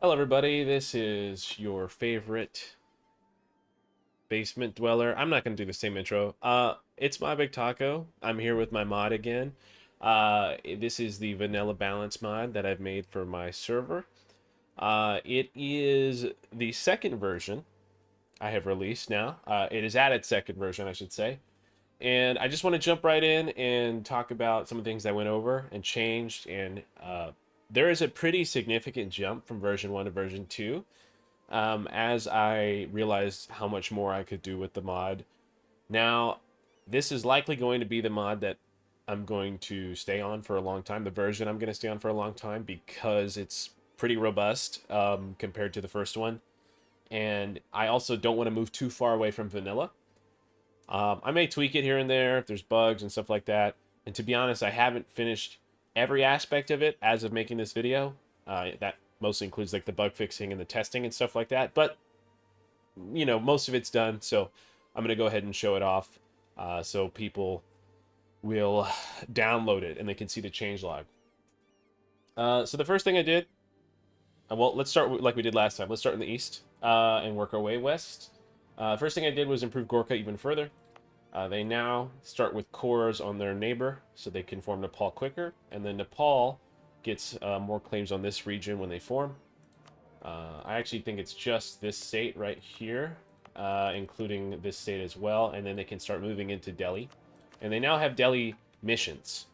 Hello, everybody. This is your favorite basement dweller. I'm not going to do the same intro. It's my big taco. I'm here with my mod again. This is the vanilla balance mod that I've made for my server. It is the second version I have released now. It is at its second version, I should say. And I just want to jump right in and talk about some of the things I went over and changed. And there is a pretty significant jump from version 1 to version 2 as I realized how much more I could do with the mod. Now, this is likely going to be the mod that I'm going to stay on for a long time, the version I'm going to stay on for a long time because it's pretty robust compared to the first one. And I also don't want to move too far away from vanilla. I may tweak it here and there if there's bugs and stuff like that. And to be honest, I haven't finished every aspect of it as of making this video. That mostly includes like the bug fixing and the testing and stuff like that. But most of it's done, so I'm gonna go ahead and show it off, so people will download it and they can see the changelog. So the first thing I did, well, let's start like we did last time. Let's start in the east and work our way west. First thing I did was improve Gorka even further. They now start with cores on their neighbor, so they can form Nepal quicker, and then Nepal gets more claims on this region when they form. I actually think it's just this state right here, including this state as well, and then they can start moving into Delhi. And they now have Delhi missions.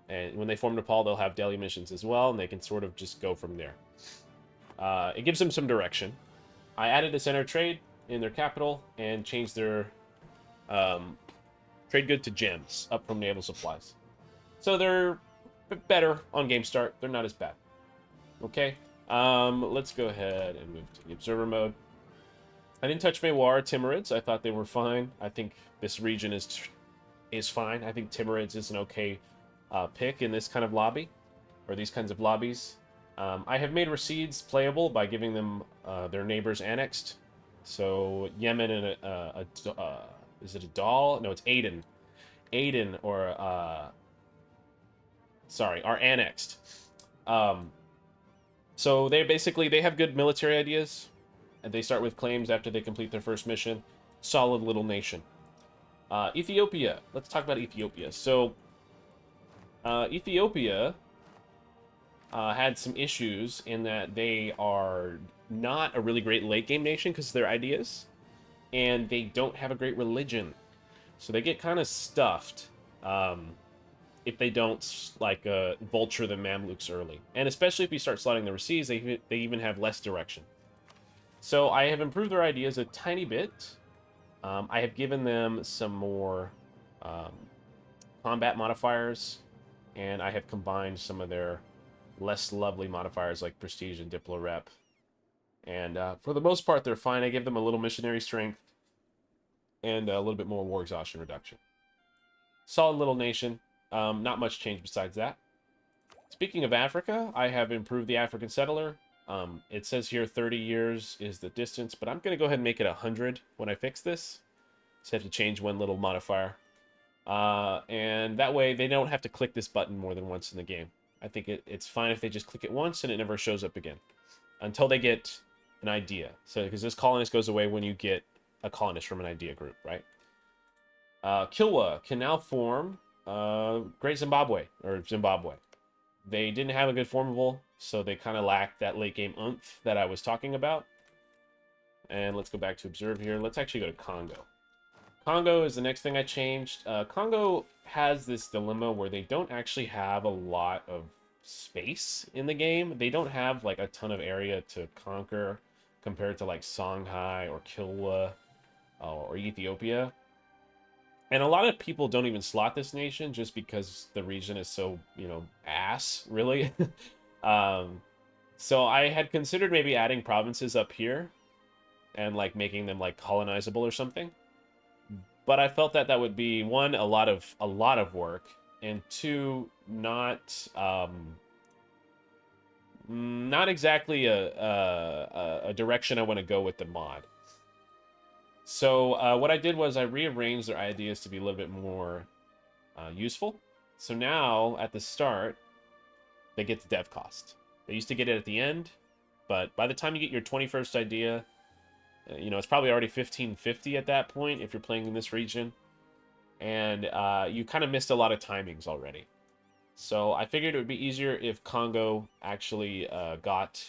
And when they form Nepal, they'll have Delhi missions as well, and they can sort of just go from there. It gives them some direction. I added a center trade in their capital and changed their trade good to gems up from naval supplies. So they're better on game start. They're not as bad. Okay. Let's go ahead and move to the observer mode. I didn't touch Maywar or Timurids. I thought they were fine. I think this region is fine. I think Timurids is an okay pick in this kind of lobby, or these kinds of lobbies. I have made Rasids playable by giving them their neighbors annexed. So Yemen and is it a doll? No, it's Aden. Aden or sorry, are annexed. Um, so they have good military ideas, and they start with claims after they complete their first mission. Solid little nation. Ethiopia. Let's talk about Ethiopia. So Ethiopia had some issues in that they are not a really great late game nation because of their ideas, and they don't have a great religion. So they get kind of stuffed if they don't like vulture the Mamluks early, and especially if you start slotting the Rasids, they even have less direction. So I have improved their ideas a tiny bit. I have given them some more um, combat modifiers, and I have combined some of their less lovely modifiers like Prestige and Diplo Rep. And for the most part, they're fine. I give them a little missionary strength and a little bit more war exhaustion reduction. Solid little nation. Not much change besides that. Speaking of Africa, I have improved the African settler. It says here 30 years is the distance, but I'm going to go ahead and make it 100 when I fix this. So I have to change one little modifier. And that way they don't have to click this button more than once in the game. I think it's fine if they just click it once and it never shows up again. Until they get an idea. So, because this colonist goes away when you get a colonist from an idea group, right? Kilwa can now form Great Zimbabwe, or Zimbabwe. They didn't have a good formable, so they kind of lacked that late game oomph that I was talking about. And let's go back to observe here. Let's actually go to Congo. Congo is the next thing I changed. Congo has this dilemma where they don't actually have a lot of space in the game. They don't have like a ton of area to conquer compared to like Songhai or Kilwa or Ethiopia. And a lot of people don't even slot this nation just because the region is so, ass, really. um, so I had considered maybe adding provinces up here and like making them like colonizable or something. But I felt that that would be one, a lot of work, and two, not exactly a direction I want to go with the mod. So what I did was I rearranged their ideas to be a little bit more useful. So now at the start, they get the dev cost. They used to get it at the end, But by the time you get your 21st idea, it's probably already 1550 at that point if you're playing in this region. And you kind of missed a lot of timings already. So I figured it would be easier if Congo actually got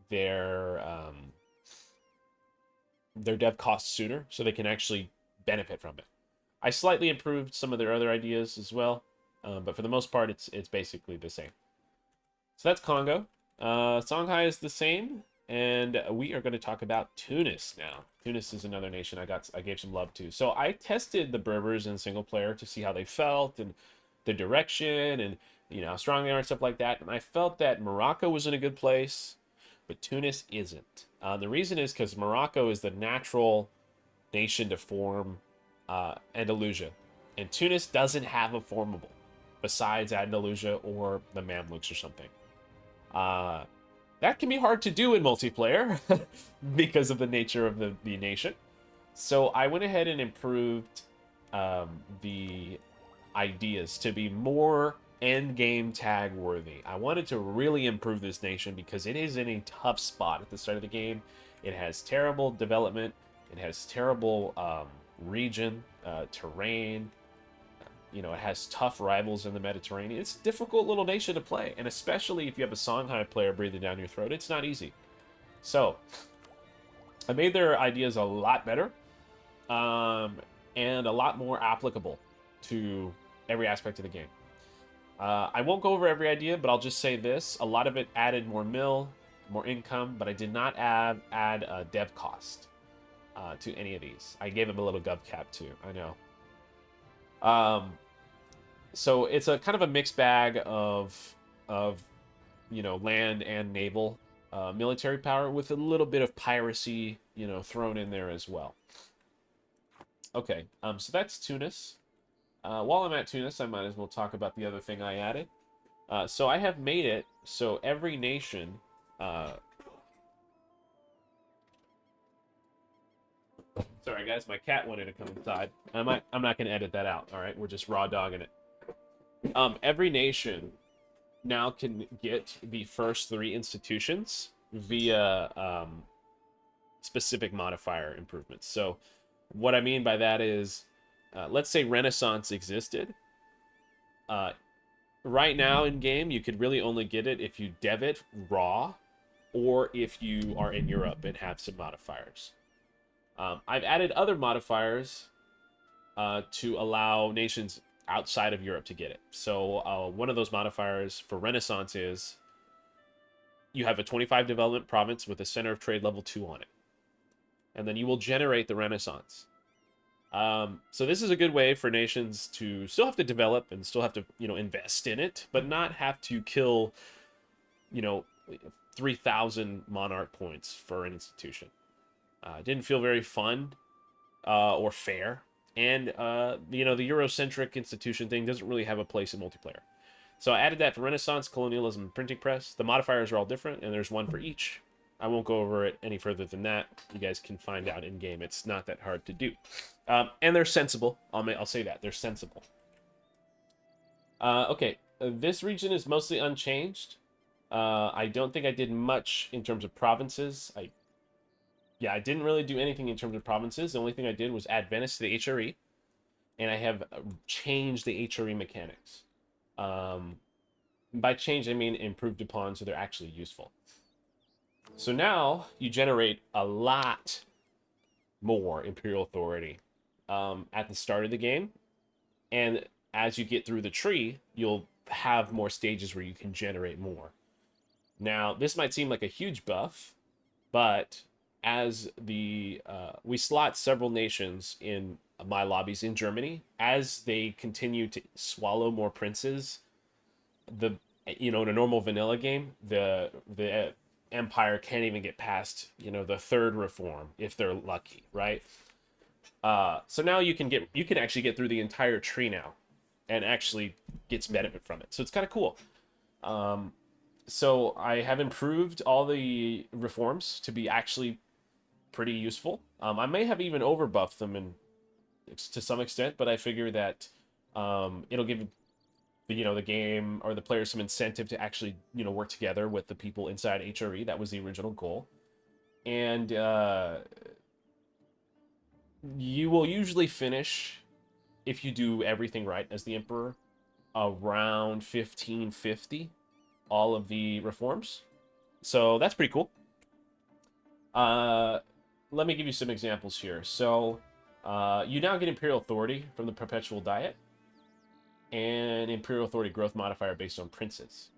their dev costs sooner, so they can actually benefit from it. I slightly improved some of their other ideas as well, but for the most part, it's basically the same. So that's Congo. Songhai is the same, and we are going to talk about Tunis now. Tunis is another nation I gave some love to. So I tested the Berbers in single player to see how they felt and the direction and how strong they are and stuff like that. And I felt that Morocco was in a good place, but Tunis isn't. The reason is because Morocco is the natural nation to form Andalusia, and Tunis doesn't have a formable besides Andalusia or the Mamluks or something. That can be hard to do in multiplayer because of the nature of the nation. So I went ahead and improved the ideas to be more end game tag worthy. I wanted to really improve this nation because it is in a tough spot at the start of the game. It has terrible development. It has terrible region, terrain. It has tough rivals in the Mediterranean. It's a difficult little nation to play, and especially if you have a Songhai player breathing down your throat, it's not easy. So, I made their ideas a lot better, and a lot more applicable to every aspect of the game. I won't go over every idea, but I'll just say this. A lot of it added more mill, more income, but I did not add a dev cost to any of these. I gave them a little gov cap too, I know. So it's a kind of a mixed bag of land and naval military power with a little bit of piracy, thrown in there as well. Okay, so that's Tunis. While I'm at Tunis, I might as well talk about the other thing I added. So I have made it so every nation... Sorry, guys, my cat wanted to come inside. I'm not going to edit that out, all right? We're just raw dogging it. Every nation now can get the first 3 institutions via specific modifier improvements. So what I mean by that is, let's say Renaissance existed. Right now in game, you could really only get it if you dev it raw, or if you are in Europe and have some modifiers. I've added other modifiers to allow nations outside of Europe to get it. So one of those modifiers for Renaissance is you have a 25 development province with a center of trade level 2 on it. And then you will generate the Renaissance. So this is a good way for nations to still have to develop and still have to, invest in it, but not have to kill, 3,000 monarch points for an institution. Didn't feel very fun or fair. And, the Eurocentric institution thing doesn't really have a place in multiplayer. So I added that for Renaissance, Colonialism, and Printing Press. The modifiers are all different, and there's one for each. I won't go over it any further than that. You guys can find out in-game. It's not that hard to do. And they're sensible. I'll say that. They're sensible. Okay, this region is mostly unchanged. I don't think I did much in terms of provinces. I didn't really do anything in terms of provinces. The only thing I did was add Venice to the HRE, and I have changed the HRE mechanics. By change, I mean improved upon, so they're actually useful. So now you generate a lot more Imperial Authority at the start of the game, and as you get through the tree, you'll have more stages where you can generate more. Now, this might seem like a huge buff, but as we slot several nations in my lobbies in Germany, as they continue to swallow more princes, in a normal vanilla game, the Empire can't even get past the third reform if they're lucky, right? So now you can actually get through the entire tree now, and actually get some benefit from it. So it's kind of cool. So I have improved all the reforms to be actually pretty useful. I may have even overbuffed them to some extent, but I figure that it'll give the game or the players some incentive to actually work together with the people inside HRE. That was the original goal, and you will usually finish, if you do everything right as the Emperor, around 1550 all of the reforms. So that's pretty cool. Let me give you some examples here. So you now get Imperial Authority from the Perpetual Diet, and Imperial Authority growth modifier based on princes,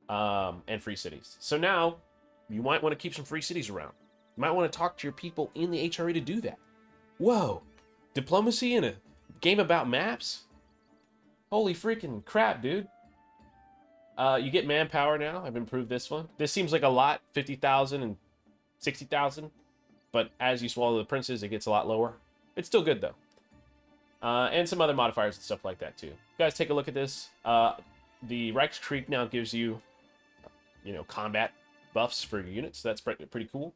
and free cities. So now you might want to keep some free cities around. You might want to talk to your people in the HRE to do that. Whoa, diplomacy in a game about maps? Holy freaking crap, dude. You get manpower now. I've improved this one. This seems like a lot, 50,000 and 60,000. But as you swallow the princes, it gets a lot lower. It's still good, though. And some other modifiers and stuff like that, too. You guys, take a look at this. The Reichskrieg now gives you, combat buffs for your units. That's pretty cool.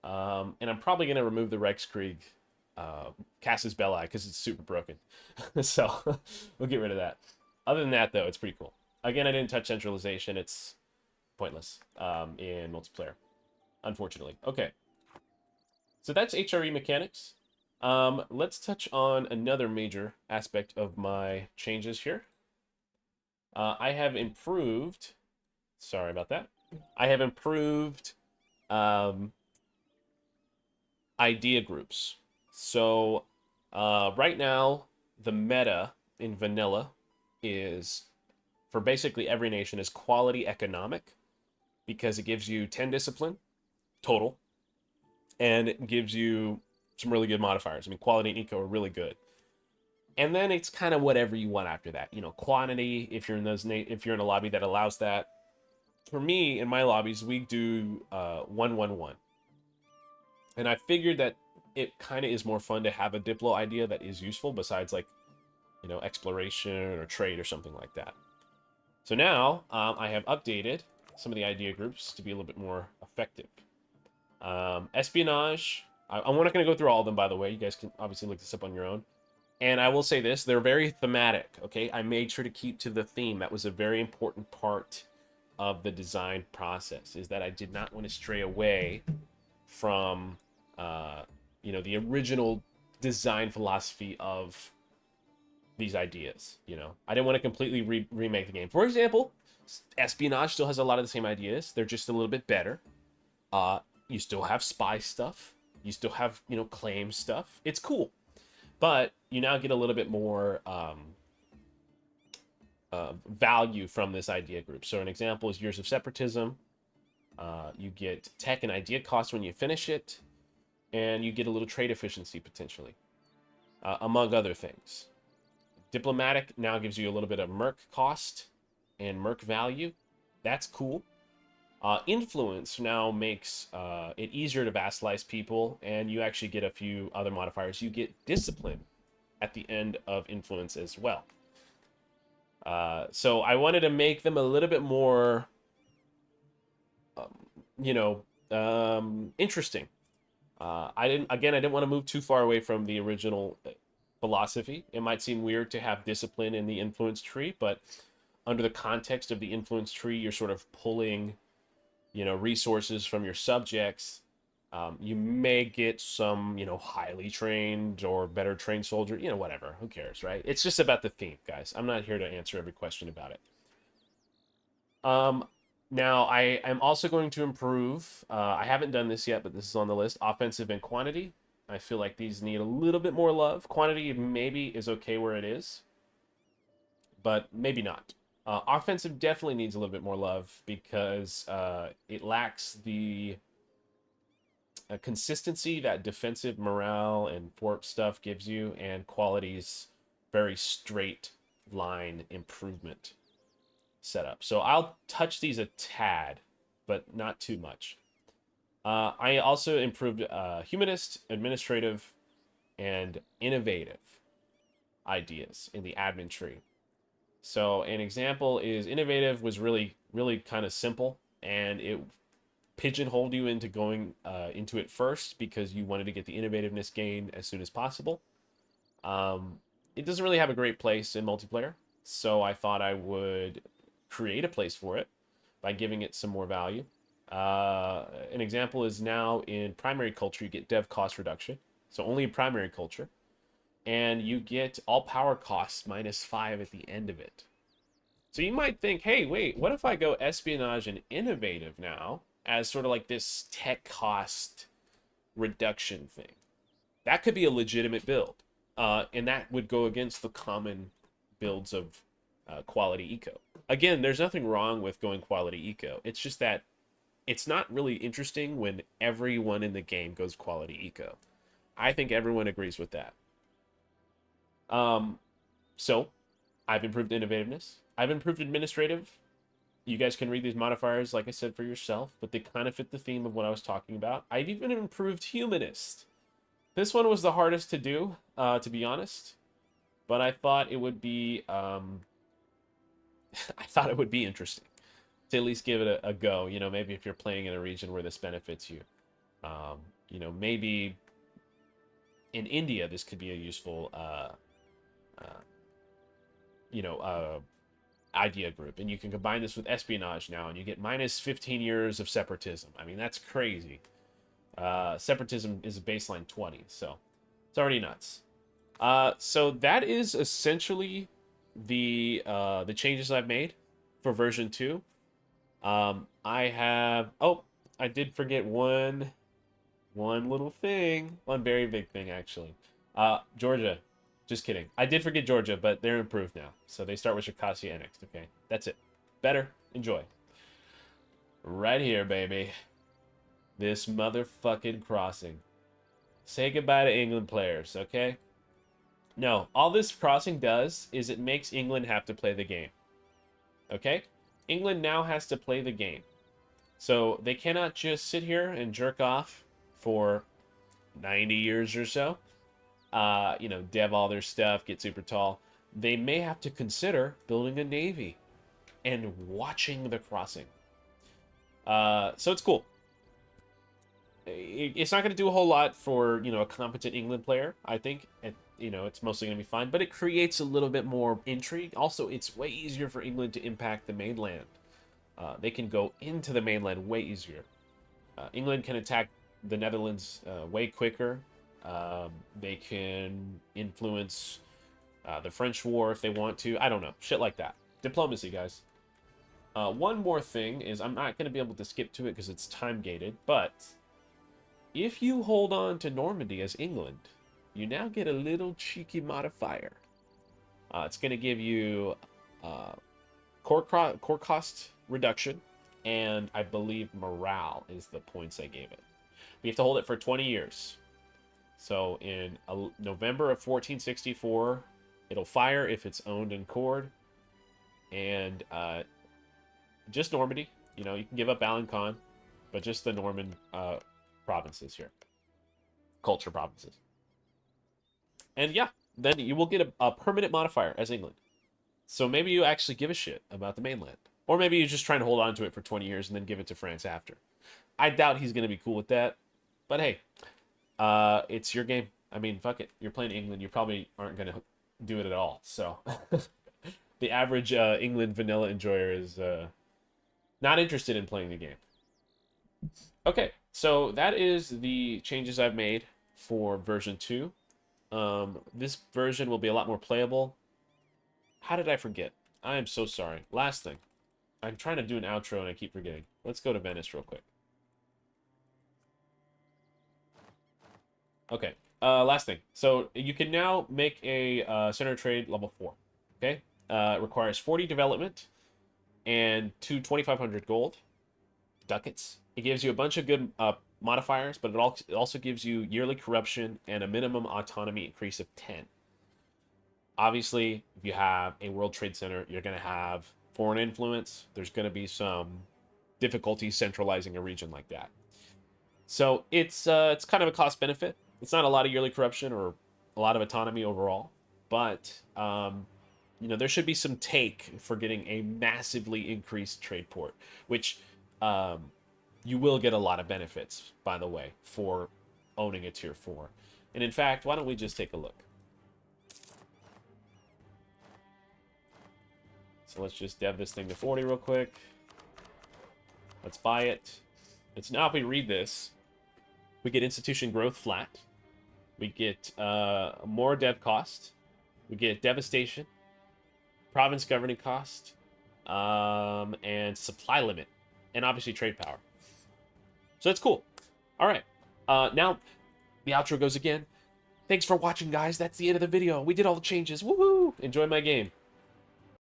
And I'm probably going to remove the Reichskrieg Casus Belli because it's super broken. So we'll get rid of that. Other than that, though, it's pretty cool. Again, I didn't touch centralization. It's pointless in multiplayer, unfortunately. Okay. So that's HRE mechanics. Let's touch on another major aspect of my changes here. I have improved... Sorry about that. I have improved idea groups. So right now, the meta in vanilla is, for basically every nation, is quality economic, because it gives you 10 discipline total, and it gives you some really good modifiers. I mean, quality and eco are really good. And then it's kind of whatever you want after that. Quantity, if you're in if you're in a lobby that allows that. For me, in my lobbies, we do 1-1-1. And I figured that it kind of is more fun to have a Diplo idea that is useful besides, like, exploration or trade or something like that. So now I have updated some of the idea groups to be a little bit more effective. Espionage. I'm not going to go through all of them, by the way. You guys can obviously look this up on your own. And I will say this, they're very thematic, okay? I made sure to keep to the theme. That was a very important part of the design process, is that I did not want to stray away from, the original design philosophy of these ideas. I didn't want to completely remake the game. For example, Espionage still has a lot of the same ideas. They're just a little bit better. You still have spy stuff. You still have, claim stuff. It's cool. But you now get a little bit more value from this idea group. So an example is Years of Separatism. You get tech and idea cost when you finish it. And you get a little trade efficiency, potentially. Among other things. Diplomatic now gives you a little bit of merc cost and merc value. That's cool. Influence now makes it easier to vassalize people, and you actually get a few other modifiers. You get discipline at the end of influence as well. So I wanted to make them a little bit more, interesting. I didn't want to move too far away from the original philosophy. It might seem weird to have discipline in the influence tree, but under the context of the influence tree, you're sort of pulling resources from your subjects. You may get some, highly trained or better trained soldier, whatever. Who cares, right? It's just about the theme, guys. I'm not here to answer every question about it. Now, I am also going to improve, I haven't done this yet, but this is on the list, offensive and quantity. I feel like these need a little bit more love. Quantity maybe is okay where it is, but maybe not. Offensive definitely needs a little bit more love because it lacks the consistency that defensive morale and fort stuff gives you, and quality's very straight line improvement setup. So I'll touch these a tad, but not too much. I also improved humanist, administrative, and innovative ideas in the admin tree. So an example is innovative was really, really kind of simple, and it pigeonholed you into going into it first because you wanted to get the innovativeness gain as soon as possible. It doesn't really have a great place in multiplayer. So I thought I would create a place for it by giving it some more value. An example is now in primary culture, you get dev cost reduction. So only in primary culture. And you get all power costs -5 at the end of it. So you might think, hey, wait, what if I go espionage and innovative now as sort of like this tech cost reduction thing? That could be a legitimate build. And that would go against the common builds of quality eco. Again, there's nothing wrong with going quality eco. It's just that it's not really interesting when everyone in the game goes quality eco. I think everyone agrees with that. So I've improved innovativeness. I've improved administrative. You guys can read these modifiers, like I said, for yourself, but they kind of fit the theme of what I was talking about. I've even improved humanist. This one was the hardest to do, to be honest, but I thought it would be, I thought it would be interesting to at least give it a go. You know, maybe if you're playing in a region where this benefits you, you know, maybe in India this could be a useful, you know, idea group, and you can combine this with espionage now, and you get -15 years of separatism. I mean, that's crazy. Separatism is a baseline 20, so it's already nuts. So that is essentially the changes I've made for version 2. I have, oh, I did forget one little thing, one very big thing actually. Georgia, just kidding. I did forget Georgia, but they're improved now, so they start with Circassia annexed. Okay, that's it. Better. Enjoy. Right here, baby. This motherfucking crossing. Say goodbye to England players, okay? No, all this crossing does is it makes England have to play the game. Okay? England now has to play the game. So they cannot just sit here and jerk off for 90 years or so. You know, dev all their stuff, get super tall. They may have to consider building a navy and watching the crossing. So it's cool. It's not going to do a whole lot for, you know, a competent England player, I think. You know, it's mostly going to be fine, but it creates a little bit more intrigue. Also, it's way easier for England to impact the mainland. They can go into the mainland way easier. England can attack the Netherlands way quicker. They can influence the French war if they want to. I don't know. Shit like that. Diplomacy, guys. One more thing is I'm not going to be able to skip to it because it's time gated, but if you hold on to Normandy as England, you now get a little cheeky modifier. It's going to give you core cost reduction, and I believe morale is the points I gave it. We have to hold it for 20 years. So in November of 1464, it'll fire if it's owned and cored. And just Normandy. You know, you can give up Alencon, but just the Norman provinces here. Culture provinces. And yeah, then you will get a permanent modifier as England. So maybe you actually give a shit about the mainland. Or maybe you're just trying to hold on to it for 20 years and then give it to France after. I doubt he's going to be cool with that. But hey, it's your game. I mean, fuck it. You're playing England. You probably aren't going to do it at all. So the average England vanilla enjoyer is not interested in playing the game. Okay, so that is the changes I've made for version 2. This version will be a lot more playable. How did I forget? I am so sorry. Last thing. I'm trying to do an outro and I keep forgetting. Let's go to Venice real quick. Okay. Last thing. So you can now make a center trade level 4. Okay. It requires 40 development and 2,500 gold ducats. It gives you a bunch of good modifiers, but it also gives you yearly corruption and a minimum autonomy increase of 10. Obviously, if you have a World Trade Center, you're going to have foreign influence. There's going to be some difficulty centralizing a region like that. So it's kind of a cost benefit. It's not a lot of yearly corruption or a lot of autonomy overall, but you know, there should be some take for getting a massively increased trade port, which you will get a lot of benefits, by the way, for owning a tier 4. And in fact, why don't we just take a look? So let's just dev this thing to 40 real quick. Let's buy it. And so now if we read this, we get institution growth flat. We get more dev cost. We get devastation, province governing cost, and supply limit, and obviously trade power. So that's cool. All right. Now the outro goes again. Thanks for watching, guys. That's the end of the video. We did all the changes. Woohoo! Enjoy my game.